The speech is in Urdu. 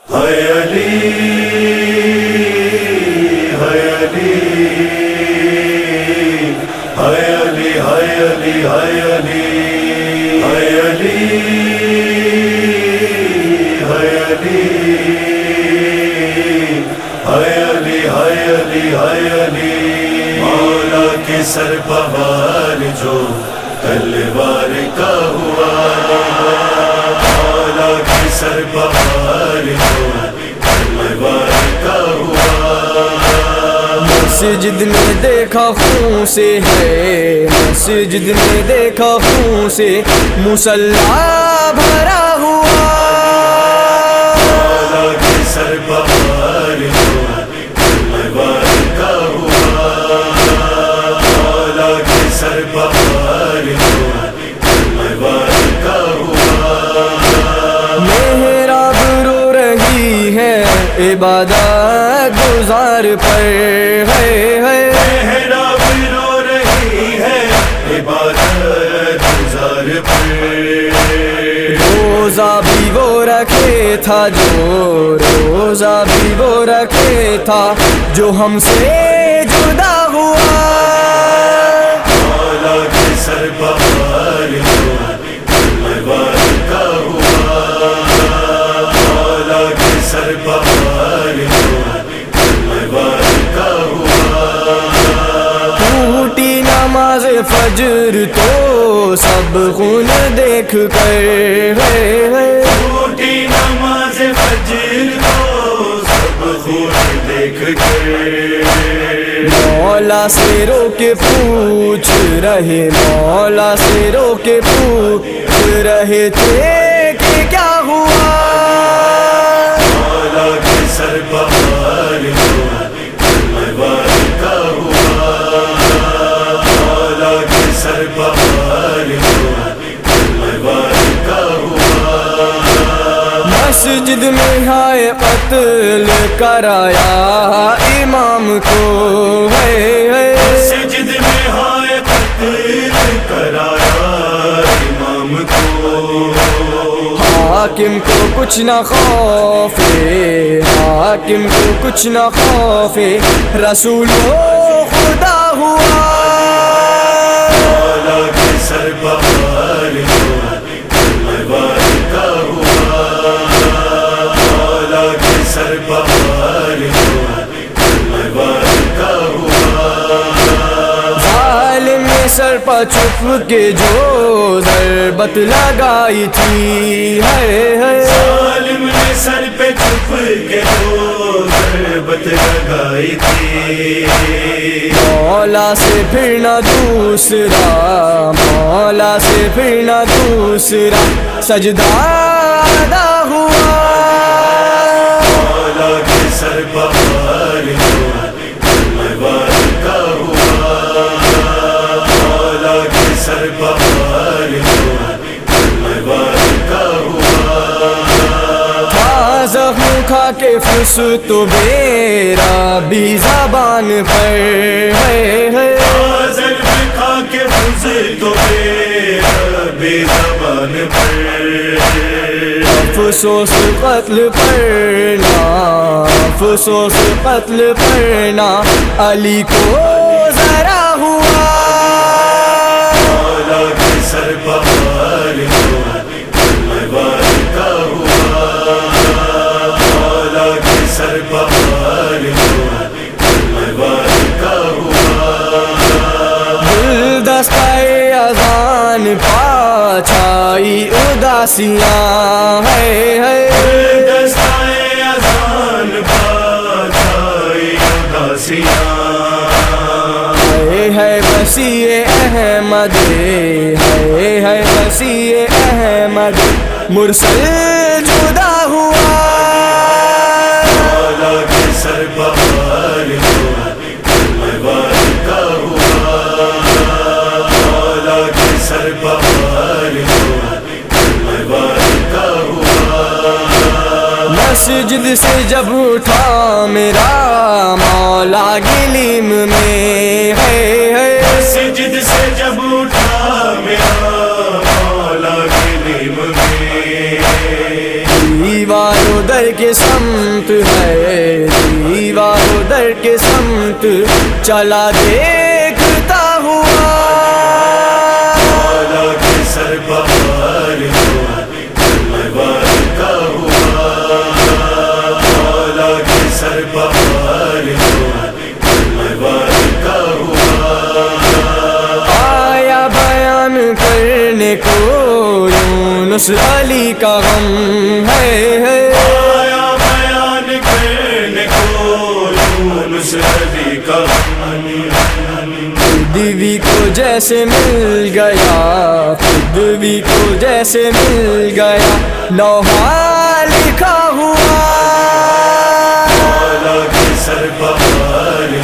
ہے علی ہے علی ہے علی ہے علی ہے علی ہے علی ہے علی ہے علی ہے علی ہے علی مولا کے سر پوار جو تلوار کا ہوا مولا کے سر پوار جو تلوار کا ہوا مسجد میں دیکھا خون سے ہے مسجد میں دیکھا خون سے مصلی بھرا ہوا مولا کے سر پوار جو تلوار کا ہوا مولا کے سر پوار جو تلوار کا ہوا محراب رو رہی ہے عبادت گزار پر ہے محراب رو رہی ہے عبادت گزار پر روزہ بھی وہ رکھے تھا روزہ بھی وہ رکھے تھا جو ہم سے جدا ہوا مولا کے سر پوار جو تلوار کا ہوا مولا کے سر پوار جو تلوار کا ہوا ٹوٹی نماز فجر تو سب خون دیکھ کر ٹوٹی نماز فجر کو سب خون دیکھ کر مولا سے رو کے پوچھ رہے مولا سے رو کے پوچھ رہے تھے کہ کیا ہوا مولا کے سر پوار جو تلوار کا ہوا مولا کے سر پوار جو تلوار کا ہوا مسجد میں ہائے قتل کرایا امام کو مسجد میں ہائے قتل کرایا امام کو حاکم کو کچھ نہ خوف حاکم کو کچھ نہ خوف رسول خدا ہوا مولا کے سر پوار جو تلوار کا ہوا مولا کے سر پوار جو تلوار کا ہوا ظالم نے سر پر چھپ کے جو ضربت لگائی تھی ظالم نے سر پہ چھپ کے جو ضربت لگائی تھی مولا سے پھر نہ دوسرا مولا سے پھر نہ دوسرا سجدہ ادا ہوا مولا کے سر پوار جو تلوار کا ہوا مولا کے سر پوار جو تلوار کا ہوا تھا زخم کھا کے فس تو میرا بھی زبان پر ضرب کھا کے فس تو میرا بھی زبان پر افسوس قتل پر نہ افسوس قتل پر نہ علی کو ذرا ہوا مولا کے سر پوار جو تلوار کا ہوا مولا کے سر پوار جو تلوار کا ہوا دستہ اذان پاچھائی اداسیاں دستائے اذان پاچھائی اداسیاں ہے مسیح احمد ہے مسیح احمد مرسل جدا ہوا مولا کے سر پوار جو تلوار کا ہوا مولا کے سر پوار جو تلوار کا ہوا مسجد سے جب اٹھا میرا مولا گلیم میں ہے مسجد سے جب اٹھا میرا مولا گلیم میں ادھر کے سمت ہے، دیوار ادھر کے سمت چلا دیکھتا ہوا، مولا کے سر بہار جو تلوار کا ہوا، مولا کے سر بہار جو تلوار کا ہوا، آیا بیان کرنے کو یونس علی کا غم ہے، آیا بیان کرنے کو یونس علی کا خودوی کو جیسے مل گیا، خودوی کو جیسے مل گیا، لوحہ لکھا ہوا، مولا کے سر بہار